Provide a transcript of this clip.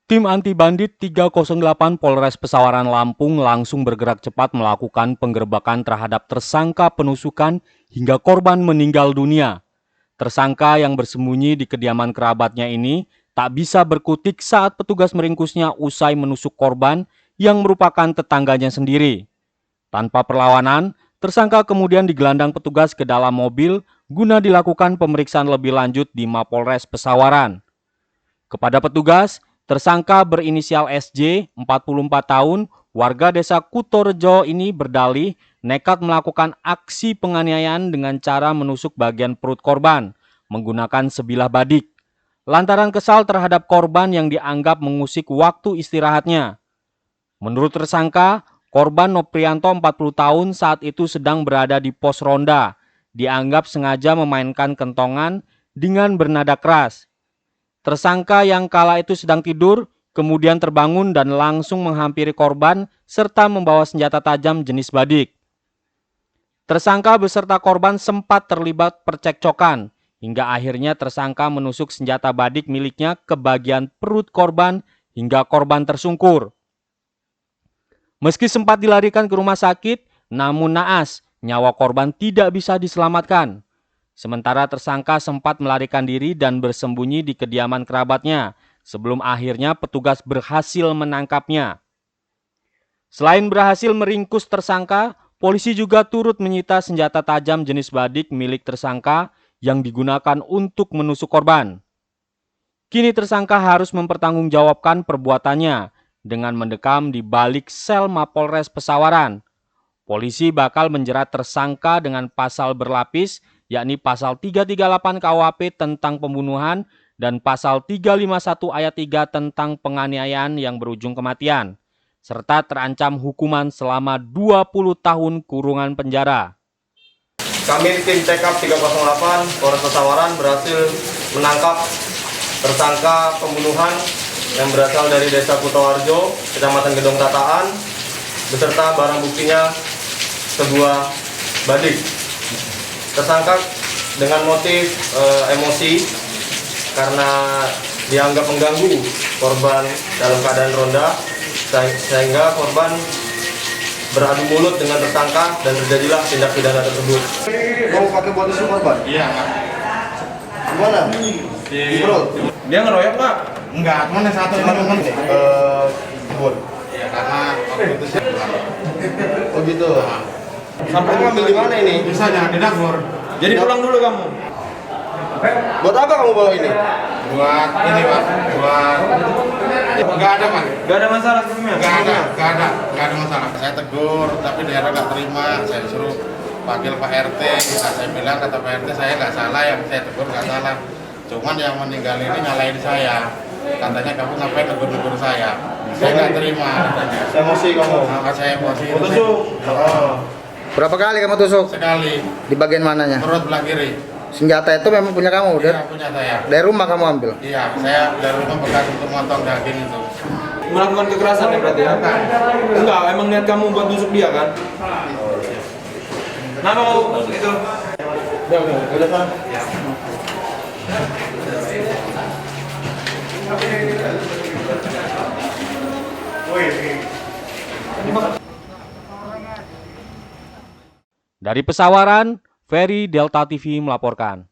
Tim anti bandit 308 Polres Pesawaran Lampung langsung bergerak cepat melakukan penggerbekan terhadap tersangka penusukan hingga korban meninggal dunia. Tersangka yang bersembunyi di kediaman kerabatnya ini tak bisa berkutik saat petugas meringkusnya usai menusuk korban yang merupakan tetangganya sendiri. Tanpa perlawanan, tersangka kemudian digelandang petugas ke dalam mobil guna dilakukan pemeriksaan lebih lanjut di Mapolres Pesawaran. Kepada petugas, tersangka berinisial SJ, 44 tahun, warga desa Kutorejo ini berdalih nekat melakukan aksi penganiayaan dengan cara menusuk bagian perut korban menggunakan sebilah badik. Lantaran kesal terhadap korban yang dianggap mengusik waktu istirahatnya. Menurut tersangka, korban Noprianto 40 tahun saat itu sedang berada di pos ronda. Dianggap sengaja memainkan kentongan dengan bernada keras. Tersangka yang kala itu sedang tidur, kemudian terbangun dan langsung menghampiri korban serta membawa senjata tajam jenis badik. Tersangka beserta korban sempat terlibat percekcokan, hingga akhirnya tersangka menusuk senjata badik miliknya ke bagian perut korban hingga korban tersungkur. Meski sempat dilarikan ke rumah sakit, namun naas, nyawa korban tidak bisa diselamatkan. Sementara tersangka sempat melarikan diri dan bersembunyi di kediaman kerabatnya sebelum akhirnya petugas berhasil menangkapnya. Selain berhasil meringkus tersangka, polisi juga turut menyita senjata tajam jenis badik milik tersangka yang digunakan untuk menusuk korban. Kini tersangka harus mempertanggungjawabkan perbuatannya dengan mendekam di balik sel Mapolres Pesawaran. Polisi bakal menjerat tersangka dengan pasal berlapis, yakni pasal 338 KUHP tentang pembunuhan dan pasal 351 ayat 3 tentang penganiayaan yang berujung kematian, serta terancam hukuman selama 20 tahun kurungan penjara. Kami tim TKP 308 Polres Pesawaran berhasil menangkap tersangka pembunuhan yang berasal dari Desa Kutoarjo, Kecamatan Gedong Tataan, beserta barang buktinya sebuah badik. Tersangka dengan motif emosi karena dianggap mengganggu korban dalam keadaan ronda, sehingga korban beradu mulut dengan tersangka dan terjadilah tindak pidana tersebut. Kamu pakai buat tusuk korban? Iya. Gimana? Di perut? Dia ngeroyok nggak? Enggak, cuma yang satu ini temen. Bun. Iya, karena waktu itu saya pulang. Oh gitu. Sampai ngambil di mana ini? Bisa jangan di dapur. Jadi pulang dulu kamu. Buat apa kamu bawa ini? Buat ini Pak, buat nggak ada Pak. Gak ada masalah sebelumnya? Nggak ada masalah. Saya tegur, tapi daerah nggak terima. Saya suruh panggil Pak RT. Nah, saya bilang kata Pak RT saya nggak salah, yang saya tegur nggak salah. Cuman yang meninggal ini nyalain saya. Katanya kamu ngapain negur-negur saya? Saya nggak terima. Emosi kamu. Maka saya emosi. Oh. Berapa kali kamu tusuk? Sekali. Di bagian mananya? Perut belah kiri. Senjata itu memang punya kamu? Iya, punya saya. Dari rumah kamu ambil? Iya, saya dari rumah bekas untuk motong daging itu. Melakukan kekerasan ya berarti ya? Enggak, emang niat kamu buat tusuk dia kan? Kenapa mau tusuk itu? Udah sana. Dari Pesawaran, Ferry Delta TV melaporkan.